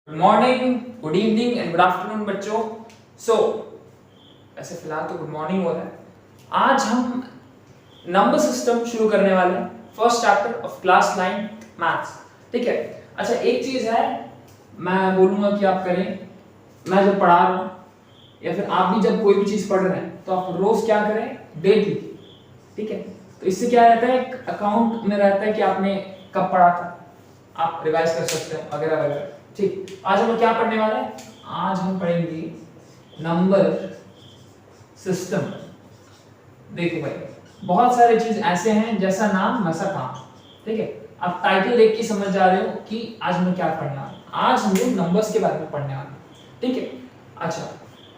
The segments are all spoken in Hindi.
Good morning, good evening and good afternoon बच्चों। सो ऐसे फिलहाल तो गुड मॉर्निंग हो रहा है। आज हम नंबर सिस्टम शुरू करने वाले हैं, first chapter of class 9 maths. ठीक है। अच्छा, एक चीज है, मैं बोलूंगा कि आप करें, मैं जब पढ़ा रहा हूँ या फिर आप भी जब कोई भी चीज पढ़ रहे हैं तो आप रोज क्या करें, डेट लिखिए। ठीक है। तो इससे क्या रहता है, एक अकाउंट में रहता है कि आपने कब पढ़ा था, आप रिवाइज कर सकते हैं वगैरह वगैरह। ठीक, आज हम क्या पढ़ने वाले हैं? आज हम पढ़ेंगे नंबर सिस्टम। देखो भाई, बहुत सारे चीज ऐसे हैं, जैसा नाम वैसा काम। ठीक है, आप टाइटल देख के समझ जा रहे हो कि आज हम क्या पढ़ने वाले हैं। आज हम लोग नंबर्स के बारे में पढ़ने वाले हैं। ठीक है। अच्छा,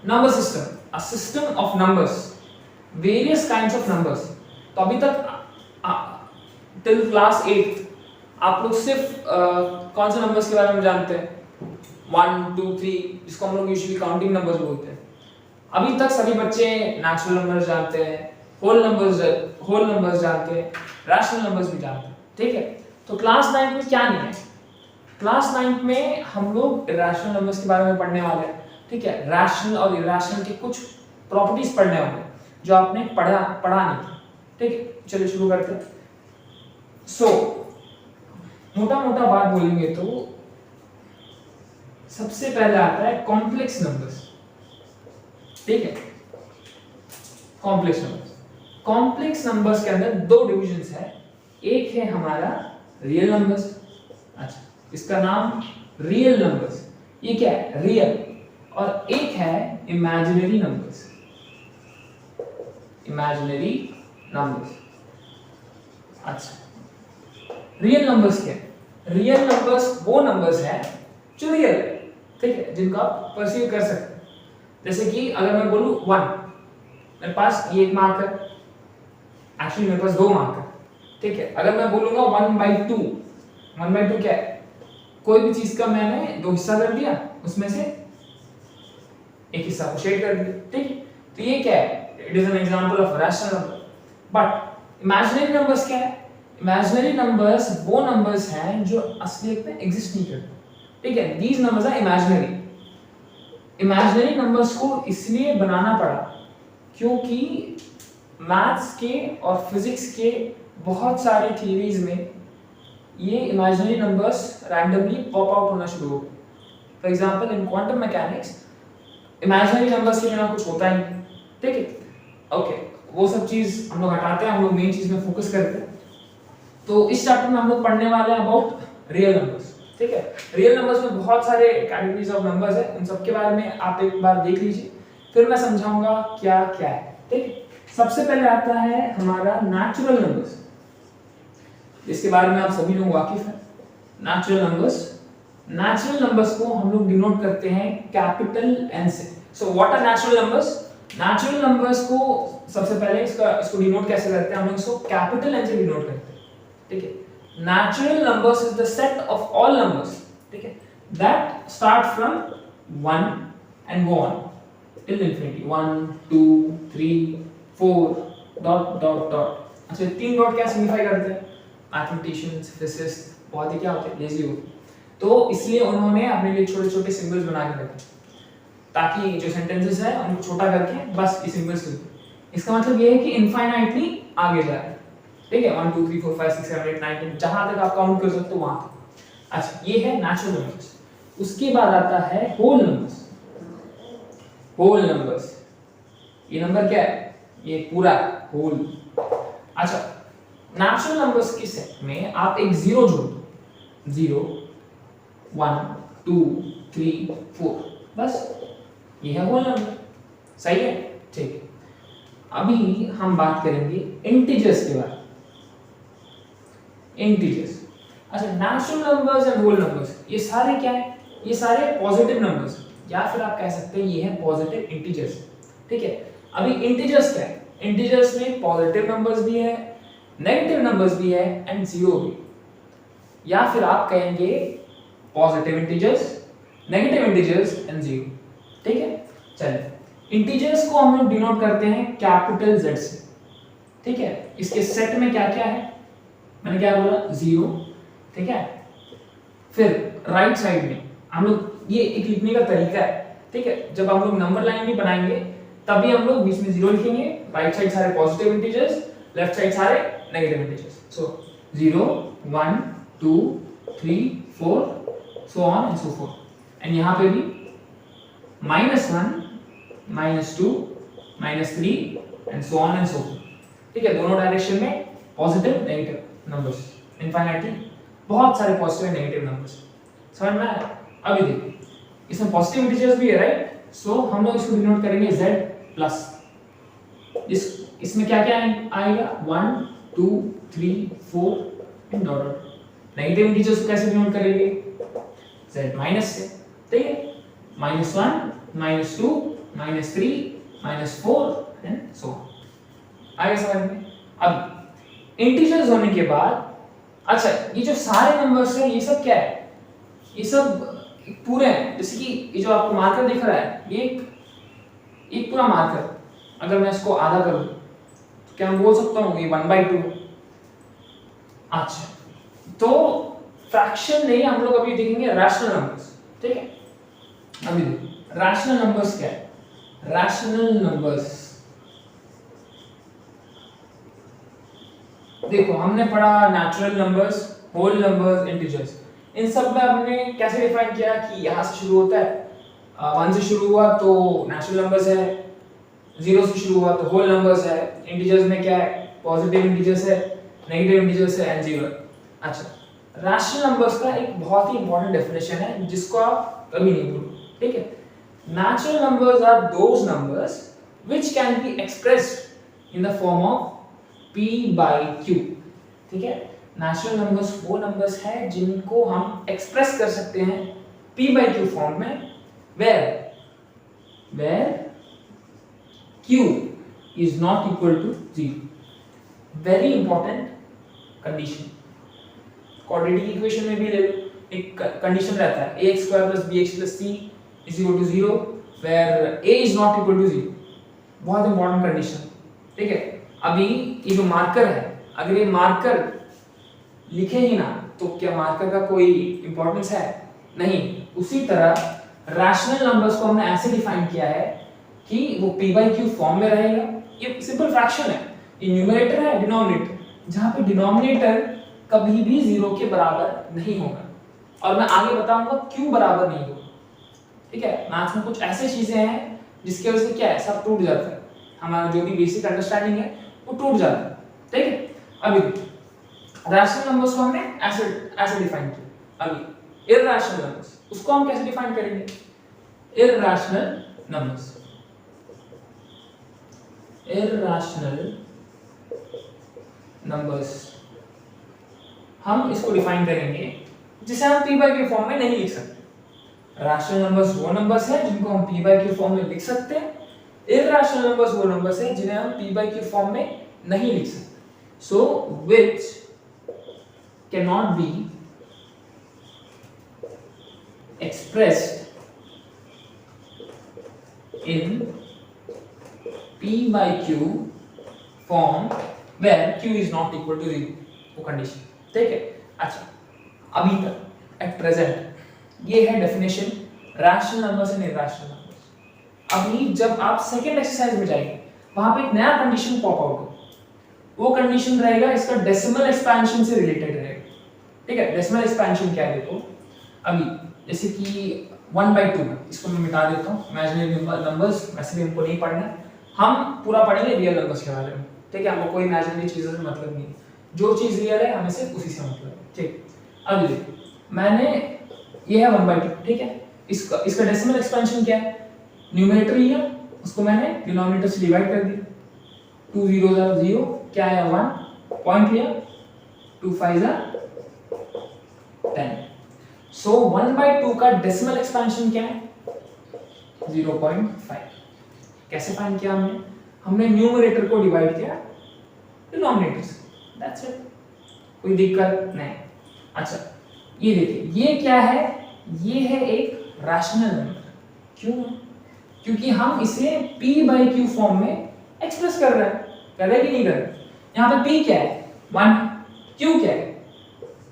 number system, a system of numbers, various kinds of numbers. तो अभी तक टिल क्लास 8 आप लोग सिर्फ कौन से नंबर्स के बारे में जानते हैं? 1 2 3, जिसको हम लोग यूजुअली काउंटिंग नंबर्स बोलते हैं। अभी तक सभी बच्चे नेचुरल नंबर्स जानते हैं, होल नंबर्स जानते हैं, रैशनल नंबर्स भी जानते हैं। ठीक है। तो क्लास 9 में क्या नहीं है? क्लास 9 में हम लोग इरेशनल नंबर्स के बारे में पढ़ने वाले हैं। ठीक है। रैशनल और इरेशनल के कुछ प्रॉपर्टीज पढ़ने वाले हैं जो आपने पढ़ा नहीं था। ठीक है, चलिए शुरू करते हैं। सो मोटा मोटा बात बोलेंगे तो सबसे पहले आता है कॉम्प्लेक्स नंबर्स। ठीक है, कॉम्प्लेक्स नंबर्स। कॉम्प्लेक्स नंबर्स के अंदर दो डिविजन्स है। एक है हमारा रियल नंबर्स। अच्छा, इसका नाम रियल नंबर्स, ये क्या है? रियल। और एक है इमेजिनरी नंबर्स। Imaginary numbers. अच्छा, रियल नंबर्स क्या है? रियल नंबर्स वो नंबर्स हैं जो रियल है। ठीक है, जिनको आप परसीव कर सकते हैं। जैसे कि अगर मैं बोलूं 1, मेरे पास ये एक मार्क है, एक्चुअली मेरे पास दो मार्क है। ठीक है। अगर मैं बोलूंगा 1/2, 1/2 क्या है? कोई भी चीज का मैंने दो हिस्सा कर दिया, उसमें से एक हिस्सा को शेड कर दिया। ठीक है। तो ये क्या है? It is an example of rational number. But imaginary numbers क्या है? इमेजिनरी नंबर्स वो नंबर्स हैं जो असलियत में एग्जिस्ट नहीं करते। ठीक है, these numbers are imaginary. Imaginary numbers को इसलिए बनाना पड़ा क्योंकि मैथ्स के और फिजिक्स के बहुत सारे थ्योरीज में ये imaginary numbers randomly pop out होना शुरू हो गए। For example in quantum mechanics imaginary numbers के बिना कुछ होता ही नहीं। ठीक है। ओके, वो सब चीज हम लोग हटाते हैं, हम लोग मेन चीज में फोकस करते हैं। तो इस चैप्टर में हम लोग पढ़ने वाले हैं अबाउट रियल नंबर्स। ठीक है। रियल नंबर्स में बहुत सारे कैटेगरीज ऑफ नंबर्स है, उन सब के बारे में आप एक बार देख लीजिए, फिर मैं समझाऊंगा क्या क्या है। ठीक है। सबसे पहले आता है हमारा नेचुरल नंबर्स, इसके बारे में आप सभी लोग वाकिफ हैं। नेचुरल नंबर्स, नेचुरल नंबर्स को हम लोग डिनोट करते हैं कैपिटल एन से। So what are natural numbers? Natural numbers को सबसे पहले इसको डिनोट कैसे करते हैं? हम लोग इसको कैपिटल एन से डिनोट करते हैं। ठीक है। Natural numbers is the set of all numbers, ठीक है, that start from 1 and go on till infinity, 1 2 3 4 dot dot dot। अच्छा, तीन डॉट क्या सिग्निफाई करते हैं? मैथमेटिशियंस, फिजिसिस्ट बहुत ही क्या होते हैं, लेजी होते हैं। तो इसलिए उन्होंने अपने लिए छोटे छोटे सिंबल्स बना के रखे ताकि जो सेंटेंसेस है उनको छोटा करके बस ये सिंबल्स लिखो। इसका मतलब ये है कि इनफाइनाइटली आगे जा रहे हैं। ठीक है, 1 2 3 4 5 6 7 8 9 10, जहां तक आप काउंट कर सकते हो वहां तक। अच्छा, ये है नेचुरल नंबर्स। उसके बाद आता है होल नंबर्स। होल नंबर्स, ये नंबर क्या है? ये पूरा होल। अच्छा, नेचुरल नंबर्स के सेट में आप एक जीरो जोड़ दो, 0 1 2 3 4, बस ये है होल नंबर। सही है। ठीक है। अभी हम बात करेंगे इंटीजर्स के बारे में। इंटीजर्स, अच्छा, natural numbers and whole numbers, ये सारे क्या है? ये सारे पॉजिटिव नंबर्स, या फिर आप कह सकते हैं ये है पॉजिटिव इंटीजर्स। ठीक है। अभी इंटीजर्स क्या है? इंटीजर्स में पॉजिटिव नंबर्स भी है, नेगेटिव नंबर्स भी है एंड जीरो भी, या फिर आप कहेंगे positive integers, negative integers and zero. ठीक है। चलिए, इंटीजर्स को हम लोग डिनोट करते हैं कैपिटल Z से। ठीक है। इसके सेट में क्या क्या है? मैंने क्या बोला? 0। ठीक है। फिर राइट साइड में हम लोग ये एक लिखने का तरीका है, ठीक है। जब हम लोग नंबर लाइन भी बनाएंगे तभी हम लोग बीच में 0 लिखेंगे, राइट साइड सारे पॉजिटिव इंटीजर्स, लेफ्ट साइड सारे negative integers. So 0 1 2 3 4 so on and so fourth. And यहाँ पे भी -1 -2 -3 and so on and so fourth, ठीक है। दोनों डायरेक्शन में पॉजिटिव नेगेटिव नंबर्स, इनफाइनाइटली बहुत सारे पॉजिटिव एंड नेगेटिव नंबर्स, समझ में आया। अभी देखो इसमें पॉजिटिव इंटीजर्स भी है, राइट। सो हम लोग इसको डिनोट करेंगे z प्लस। इसमें क्या क्या आएगा 1 2 3 4 and dot dot. Negative integers को कैसे डिनोट करेंगे z माइनस से, ठीक है। -1 -2 -3 -4 एंड सो ऑन। आगे समझ में। अब इंटीजर्स होने के बाद अच्छा ये जो सारे नंबर्स हैं ये सब क्या है, ये सब पूरे हैं। जैसे कि ये जो आपको मार्कर दिख रहा है ये एक पूरा मार्कर, अगर मैं इसको आधा करूं तो क्या मैं बोल सकता हूँ ये 1/2। अच्छा तो फ्रैक्शन नहीं, हम लोग अभी देखेंगे रैशनल नंबर्स, ठीक है। अभी देखो रैशनल नंबर्स क्या है। रैशनल नंबर्स देखो हमने पढ़ा natural numbers, whole numbers, integers. इन सब में हमने कैसे डिफाइन किया कि यहाँ से शुरू होता है 1 से शुरू हुआ तो नेचुरल नंबर्स है, 0 से शुरू हुआ तो होल नंबर्स है, इंटीजर्स में क्या है पॉजिटिव इंटीजर्स है, नेगेटिव इंटीजर्स है एंड 0। अच्छा रैशनल नंबर्स का एक बहुत ही इंपॉर्टेंट डेफिनेशन है जिसको आप कभी नहीं भूलो, ठीक है। Natural numbers are those numbers which can be expressed in the form of p/q, ठीक है। नेचुरल नंबर्स वो नंबर्स है जिनको हम एक्सप्रेस कर सकते हैं p/q फॉर्म में, where q is not equal to 0। Very important condition, quadratic equation में भी एक कंडीशन रहता है ax² + bx + c = 0 where a is not equal to 0। बहुत इंपॉर्टेंट कंडीशन, ठीक है। अभी ये जो मार्कर है, अगर ये मार्कर लिखे ही ना तो क्या मार्कर का कोई इंपॉर्टेंस है नहीं। उसी तरह रैशनल नंबर्स को हमने ऐसे डिफाइन किया है कि वो p/q फॉर्म में रहेगा। ये सिंपल फ्रैक्शन है, ये न्यूमरेटर है डिनोमिनेटर, जहां पे डिनोमिनेटर कभी भी 0 के बराबर नहीं होगा, और मैं आगे बताऊंगा क्यों बराबर नहीं होगा, ठीक है। मैथ्स में कुछ ऐसी चीजें हैं जिसकी वजह से क्या है सब टूट जाता है, हमारा जो भी बेसिक अंडरस्टैंडिंग है वो टूट जाता है, ठीक है। अभी रैशनल नंबर्स को हमने ऐसे डिफाइन किया। अभी इरैशनल नंबर्स, उसको हम कैसे डिफाइन करेंगे। इरैशनल नंबर्स, हम इसको डिफाइन करेंगे जिसे हम p/q फॉर्म में नहीं लिख सकते। रैशनल नंबर्स वो नंबर्स हैं जिनको हम p/q फॉर्म में लिख सकते हैं, इरैशनल नंबर्स वो नंबर्स हैं जिन्हें हम p/q फॉर्म में नहीं लिख सकते। So which cannot be expressed in p/q form where q is not equal to 0, वो कंडीशन, ठीक है। अच्छा अभी तक एट प्रेजेंट ये है definition rational numbers and irrational numbers. अभी जब आप सेकंड एक्सरसाइज में जाएंगे वहां पे एक नया कंडीशन पॉप आउट होगा, वो कंडीशन रहेगा इसका डेसिमल एक्सपेंशन से रिलेटेड रहेगा, ठीक है। डेसिमल एक्सपेंशन क्या है देखो, अभी जैसे कि 1/2 इसको मैं मिटा देता हूँ, इमेजिनरी नंबर्स वैसे भी हमको नहीं पढ़ना, हम पूरा पढ़ेंगे रियल नंबर्स के बारे में, ठीक है। हमको कोई इमेजिनरी चीज़ों से मतलब नहीं, जो चीज़ रियल है हमें सिर्फ उसी से मतलब है, ठीक। अब देखो मैंने ये है 1/2, ठीक है। इसका डेसिमल एक्सपेंशन क्या है, न्यूमरेटर लिया उसको मैंने डिनोमिनेटर से डिवाइड कर दिया, 2 0 0 क्या है 1 पॉइंट लिया, 2 5 10। सो 1/2 का डेसिमल एक्सपेंशन क्या है 0.5। कैसे फाइंड किया हमने न्यूमरेटर को डिवाइड किया डिनोमिनेटर से, दैट्स इट, कोई दिक्कत नहीं। अच्छा ये देखिए ये क्या है, ये है एक रैशनल नंबर, क्यों, क्योंकि हम इसे p/q फॉर्म में एक्सप्रेस कर रहे हैं, कर रहे कि नहीं कर रहे। यहाँ पे p क्या है 1, q क्या है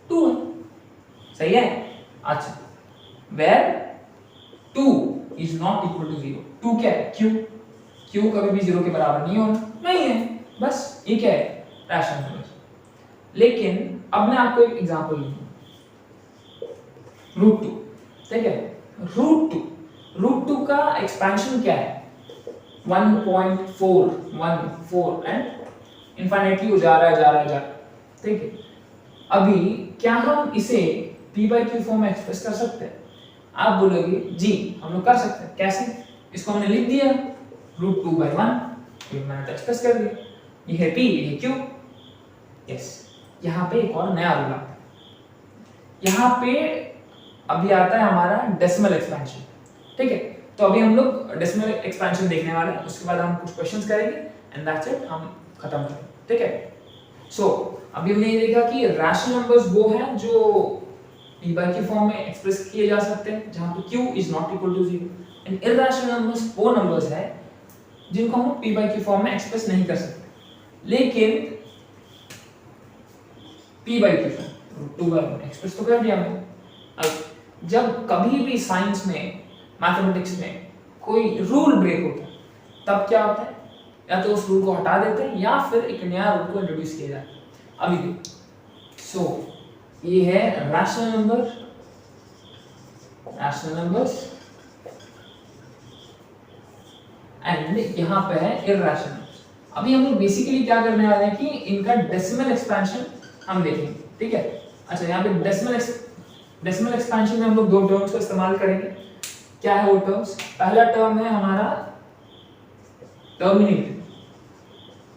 2 है, सही है। अच्छा where is not equal to 0। 2 क्या है? q। q कभी भी 0 के बराबर नहीं होना, नहीं है, बस ये क्या है? Rational number. लेकिन अब मैं आपको एक एग्जांपल दूंगा, रूट 2, ठीक है? रूट 2 का एक्सपेंशन क्या है? 1.414 एंड इनफाइनाइटली हो जा रहा है, जा रहा है, ठीक है? अभी क्या हम इसे p by q फॉर्म में एक्सप्रेस कर सकते हैं? आप बोलोगे जी हम लोग कर सकते हैं। कैसे? इसको हमने लिख दिया रूट 2 by 1, फिर मैंने तो एक्सप्रेस कर दिया, ये है p, ये है q। यस, यहाँ पे एक और नया रूल आता है, यहाँ पे अभी आता है हमारा डेसिमल एक्सपेंशन, ठीक है? तो अभी हम लोग डेसिमल एक्सपेंशन देखने वाले हैं, उसके बाद हम कुछ क्वेश्चंस करेंगे एंड दैट्स इट, हम खत्म करेंगे, ठीक है? सो अभी हमने ये देखा कि रैशनल नंबर्स वो हैं जो p by q फॉर्म में एक्सप्रेस किए जा सकते हैं जहां पे q is not equal to 0, and irrational numbers वो नंबर्स हैं जिनको हम p by q फॉर्म में एक्सप्रेस नहीं कर सकते, लेकिन p by q form 2 by 1 express तो कर दिया हमने। अब जब कभी भी साइंस में, मैथमेटिक्स में कोई रूल ब्रेक होता है तब क्या होता है? या तो उस रूल को हटा देते हैं या फिर एक नया रूल को इंट्रोड्यूस किया जाता है। अभी देखो, सो ये है रैशनल नंबर्स एंड यहाँ पे है इरैशनल नंबर्स। अभी हम लोग बेसिकली क्या करने वाले हैं कि इनका डेसिमल एक्सपेंशन हम देखेंगे, ठीक है? अच्छा, यहाँ पे डेसिमल एक्सपेंशन में हम लोग दो टर्म्स को इस्तेमाल करेंगे। क्या है वो टर्म्स? पहला टर्म है हमारा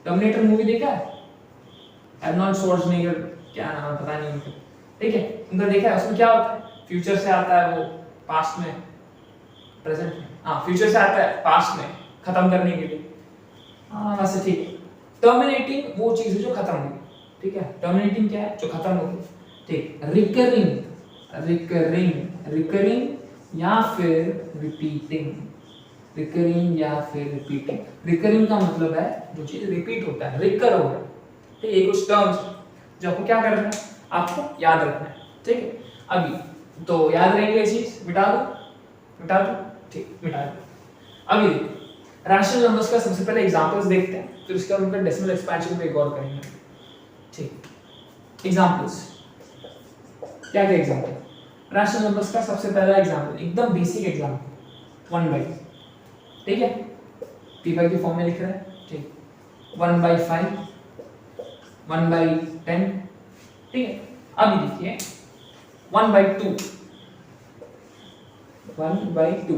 टर्मिनेटर मूवी देखा है? अर्नोल्ड श्वार्ज़नेगर, क्या नाम है पता नहीं उनका, ठीक है? उनका देखा है? उसमें क्या होता है? फ्यूचर से आता है वो पास्ट में, प्रेजेंट में, हाँ फ्यूचर से आता है पास्ट में खत्म करने के लिए, हाँ वैसे ठीक है। टर्मिनेटिंग वो चीज है जो खत्म होगी, ठीक है? टर्मिनेटिंग क्या है? जो खत्म होगी, ठीक। रिकरिंग या फिर रिपीटिंग। रिकरिंग का मतलब है जो चीज रिपीट होता है, रिकर हो रहा है, ठीक है? ये कुछ टर्म्स जो आपको क्या करना है, आपको याद रखना है, ठीक है? अभी तो याद रहेंगे ये चीज, मिटा दो, ठीक, मिटा दो। अभी रैशनल नंबर्स का सबसे पहले एग्जांपल्स देखते हैं, फिर उसके बाद उनका डेसिमल एक्सपेंशन पे गौर करेंगे, ठीक? एग्जांपल्स क्या एग्जांपल? रैशनल नंबर्स का सबसे पहला एग्जांपल, एकदम बेसिक एग्जांपल, 1 by, ठीक है? p by q फॉर्म में लिख रहे हैं, ठीक? 1 by 5, 1 by 10, ठीक है? अभी देखिए 1 by 2,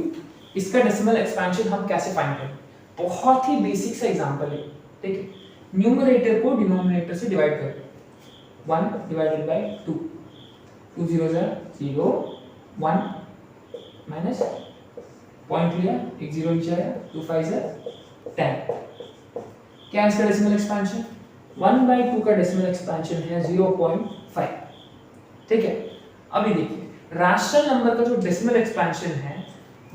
इसका डेसिमल एक्सपेंशन हम कैसे फाइंड करें? बहुत ही बेसिक सा एग्जांपल है, ठीक है? न्यूमरेटर को डिनोमिनेटर से डिवाइड करें, 1 divided by 2, 2 0 0 1 माइनस पॉइंट लिया, एक 0 नीचे आया, 2 5 10। क्या है इसका डेसिमल एक्सपेंशन? 1 by 2 का डेसिमल एक्सपेंशन है 0.5, ठीक है? अभी देखिए रैशनल नंबर का जो डेसिमल एक्सपेंशन है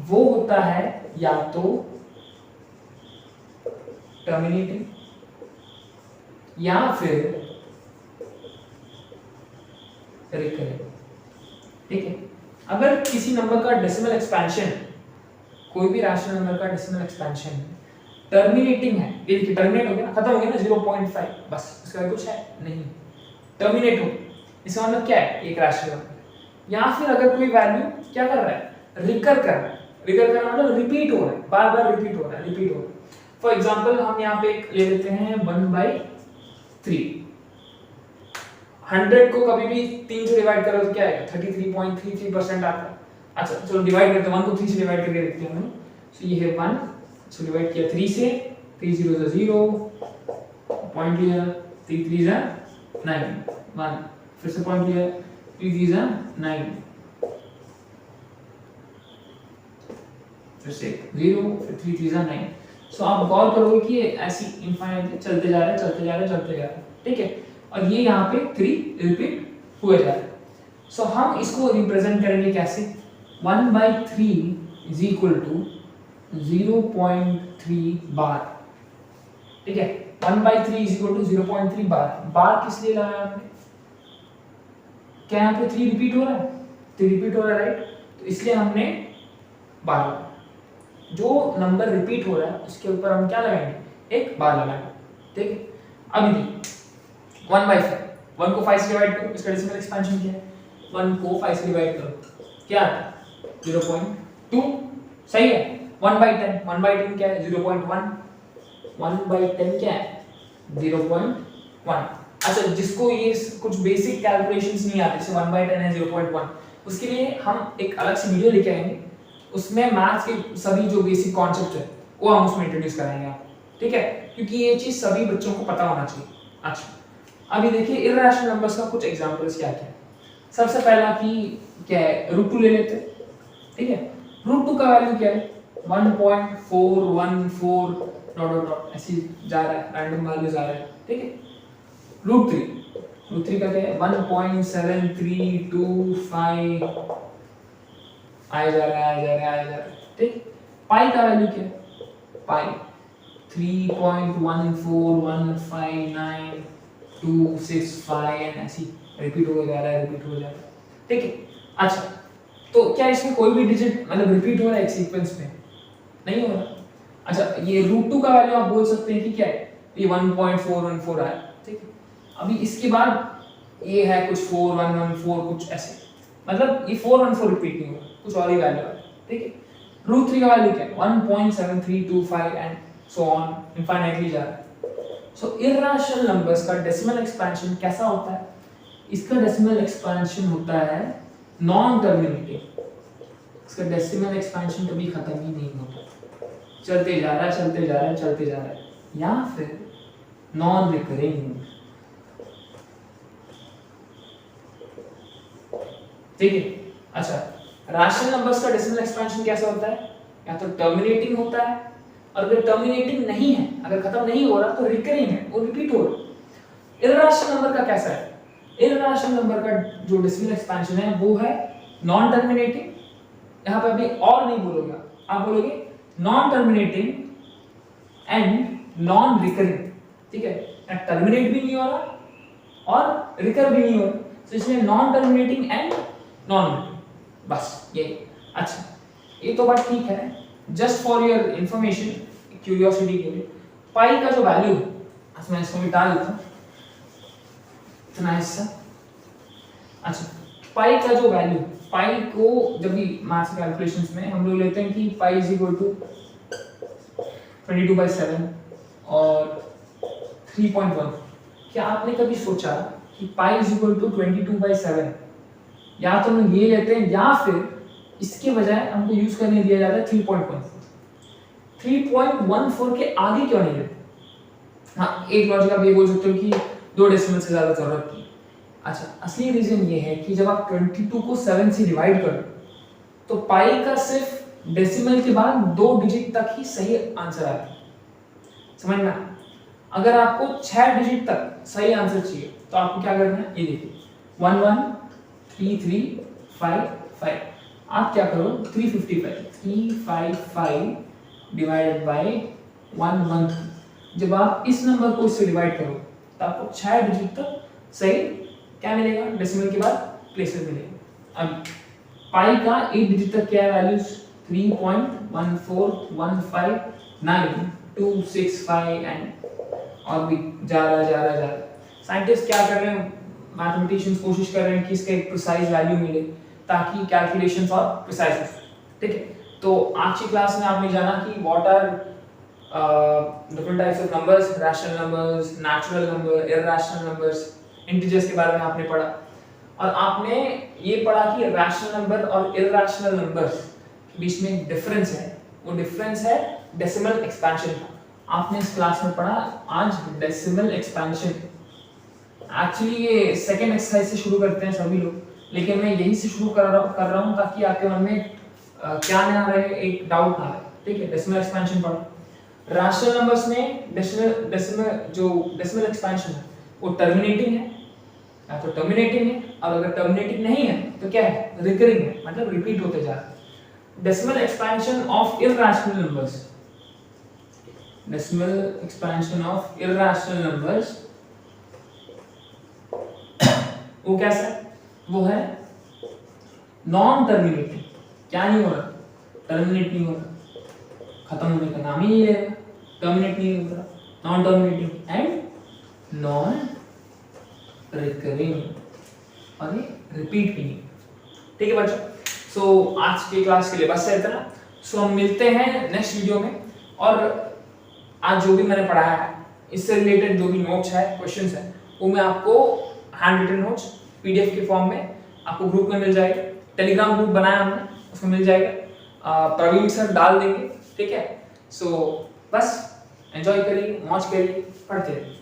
वो होता है या तो टर्मिनेटिंग या फिर रिकरिंग, ठीक है? अगर किसी नंबर का डेसिमल एक्सपेंशन, कोई भी रैशनल नंबर का डेसिमल एक्सपेंशन टर्मिनेटिंग है, ये देखिए टर्मिनेट हो गया ना, खत्म हो गया ना 0.5, बस उसका कुछ है नहीं, टर्मिनेट हो, इसका मतलब क्या है? एक रैशनल नंबर। या फिर अगर कोई वैल्यू क्या कर रहा है? रिकर कर रहा है, रिकर करना मतलब रिपीट हो रहा है, बार बार रिपीट हो रहा है। फॉर एग्जांपल हम यहाँ पे एक ले लेते हैं 1/3, 100 को कभी भी 3 से डिवाइड करो तो क्या आएगा? 33.33% आता है। अच्छा चलो डिवाइड करते हैं, 1 को 3 से डिवाइड करके देखते हैं हम। सो ये है 1, सो डिवाइड किया 3 से, 3 0 0 पॉइंट लिया, 3 3 9 1, फिर से पॉइंट लिया, 3 3 9, फिर से 0, फिर 3 3 9। सो आप गौर करोगे कि ऐसी इनफाइनाइटली चलते जा रहा है, ठीक है? और ये यहाँ पे 3 रिपीट हुए जा रहा है। सो हम इसको रिप्रेजेंट करेंगे कैसे? 1/3 इज इक्वल टू 0.3 बार, ठीक है? 1/3 इज इक्वल टू 0.3 बार किस लिए लगाया आपने? क्या यहाँ पे 3 रिपीट हो रहा है? 3 रिपीट हो रहा है, राइट? तो इसलिए हमने बार, जो नंबर रिपीट हो रहा है उसके ऊपर हम क्या लगाएंगे, एक बार लगाएंगे, ठीक है। अभी देखिए 1/5, 1 को 5 से डिवाइड करो, इसका डेसिमल एक्सपेंशन क्या है, 1 को 5 से डिवाइड करो क्या आता है 0.2, सही है। 1/10, 1/10 क्या है 0.1, 1/10 क्या है 0.1। अच्छा, जिसको ये कुछ बेसिक कैलकुलेशंस नहीं आते, जैसे 1/10 है 0.1, उसके लिए हम एक अलग से वीडियो लेके आएंगे, उसमें मैथ्स के सभी जो बेसिक कॉन्सेप्ट है वो हम उसमें इंट्रोड्यूस कराएंगे आपको, ठीक है, क्योंकि ये चीज सभी बच्चों को पता होना चाहिए। अच्छा, अभी देखिए इर्रेशनल नंबर्स का कुछ एग्जांपल्स क्या क्या है। सबसे पहला कि क्या है, √2 ले लेते हैं, ठीक है। √2 का वैल्यू क्या है 1.414 डॉट डॉट डॉट ऐसे जा रहा है, रैंडम वैल्यू जा रहा है, ठीक है। √3 का क्या है 1.7325 आया जा रहा है, ठीक। पाई का वैल्यू क्या है, पाई 3.14159 एंड ऐसी रिपीट हो जा रहा है, ठीक है। अच्छा, तो क्या इसमें कोई भी डिजिट मतलब रिपीट हो रहा है एक सीक्वेंस में, नहीं हो रहा। अच्छा, ये √2 का वैल्यू आप बोल सकते हैं कि क्या है, ये 1.414 आया, ठीक है। अभी इसके बाद ये है कुछ 4114 कुछ ऐसे, मतलब ये 414 रिपीट नहीं होगा, कुछ और ही वैल्यू है, ठीक है। √3 का वैल्यू क्या है 1.7325 एंड सो ऑन इनफाइनाइटली जा रहा है। सो इर्रेशनल नंबर्स का डेसिमल एक्सपेंशन कैसा होता है, इसका डेसिमल एक्सपेंशन होता है नॉन टर्मिनेटिंग, इसका डेसिमल एक्सपेंशन कभी खत्म ही नहीं होता, चलते जा रहा है, या फिर नॉन रिकरिंग, ठीक है। अच्छा, रैशनल नंबर्स का डेसिमल एक्सपेंशन कैसा होता है, या तो टर्मिनेटिंग होता है, और अगर टर्मिनेटिंग नहीं है, अगर खत्म नहीं हो रहा तो रिकरिंग है, वो रिपीट हो रहा है। इर्रेशनल नंबर का कैसा है, इर्रेशनल नंबर का जो डेसिमल एक्सपेंशन है वो है नॉन टर्मिनेटिंग, यहां पे अभी और नहीं बोलोगे, आप बोलोगे non terminating and non recurring, ठीक है। टर्मिनेट भी नहीं हो रहा और रिकर भी नहीं हो रहा, तो इसलिए non terminating and non recurring, बस ये। अच्छा, ये तो बात ठीक है, just for your information, curiosity के लिए, पाई का जो वैल्यू है, मैं इसको भी डाल देता हूं इतना हिस्सा। अच्छा, पाई का जो वैल्यू, पाई को जब भी मैथ्स कैलकुलेशंस में हम लोग लेते हैं कि पाई इज इक्वल टू 22/7 और 3.1। क्या आपने कभी सोचा कि पाई इज इक्वल टू 22/7, या तो हम ये लेते हैं या फिर इसके बजाय हमको यूज करने दिया जाता है 3.14 के आगे क्यों नहीं लेते। हाँ, एक लॉजिक आप ये बोल सकते हो कि 2 डेसिमल से ज्यादा जरूरत नहीं। अच्छा, असली रीजन ये है कि जब आप 22 को 7 से डिवाइड करो तो पाई का सिर्फ डेसिमल के बाद 2 डिजिट तक ही सही आंसर आता है, समझ में। अगर आपको 6 डिजिट तक सही आंसर चाहिए तो आपको क्या करना है, ये देखिए 113355, आप क्या करो 355 डिवाइडेड बाय 113। जब आप इस नंबर को इससे डिवाइड करो तो आपको 6 डिजिट तक सही क्या मिलेगा, डेसिमल के बाद प्लेसेस मिलेगा। अब पाई का 8 डिजिट तक क्या है वैल्यूज, 3.14159 एंड और भी जा रहा है। साइंटिस्ट क्या कर रहे हैं, मैथमेटिशियंस कोशिश कर रहे हैं कि इसका एक प्रिसाइज वैल्यू मिले ताकि कैलकुलेशंस और प्रिसाइज हो, ठीक है। तो आज की क्लास में आपने जाना कि what are different types of numbers, rational numbers, natural number, irrational numbers, integers के बारे में आपने पढ़ा, और आपने ये पढ़ा कि रैशनल नंबर और इररेशनल नंबर्स के बीच में एक डिफरेंस है, वो डिफरेंस है डेसिमल एक्सपेंशन का। आपने इस क्लास में पढ़ा आज डेसिमल एक्सपेंशन। एक्चुअली ये सेकंड एक्सरसाइज से शुरू करते हैं सभी लोग, लेकिन मैं यही से शुरू कर रहा हूँ ताकि आपके मन में क्या ना रहे, एक डाउट ना रहे, ठीक है। डेसिमल एक्सपेंशन पढ़ो। रैशनल नंबर्स में डेसिमल एक्सपेंशन है वो टर्मिनेटिंग है, या तो टर्मिनेटिंग है, और अगर टर्मिनेटिंग नहीं है तो क्या है, रिकरिंग है, मतलब रिपीट होते जा रहा है। Decimal expansion of irrational numbers, decimal expansion of irrational numbers वो कैसा है, वो है नॉन टर्मिनेटिंग। क्या नहीं हो रहा, टर्मिनेट नहीं हो रहा, खत्म होने का नाम ही नहीं लेगा, टर्मिनेट नहीं होगा, non terminating and non recurring, और ये रिपीट भी नहीं। ठीक है बच्चों, सो आज के क्लास के लिए बस इतना। सो हम मिलते हैं नेक्स्ट वीडियो में, और आज जो भी मैंने पढ़ाया है इससे रिलेटेड जो भी नोट्स है, क्वेश्चंस है, वो मैं आपको हैंड रिटन नोट्स पीडीएफ के फॉर्म में आपको ग्रुप में मिल जाएगा। टेलीग्राम ग्रुप बनाया हमने, उसमें मिल जाएगा, प्रवीण सर डाल देंगे। ठीक है, सो बस एंजॉय करिए, मौज करिए, पढ़ते रहिए।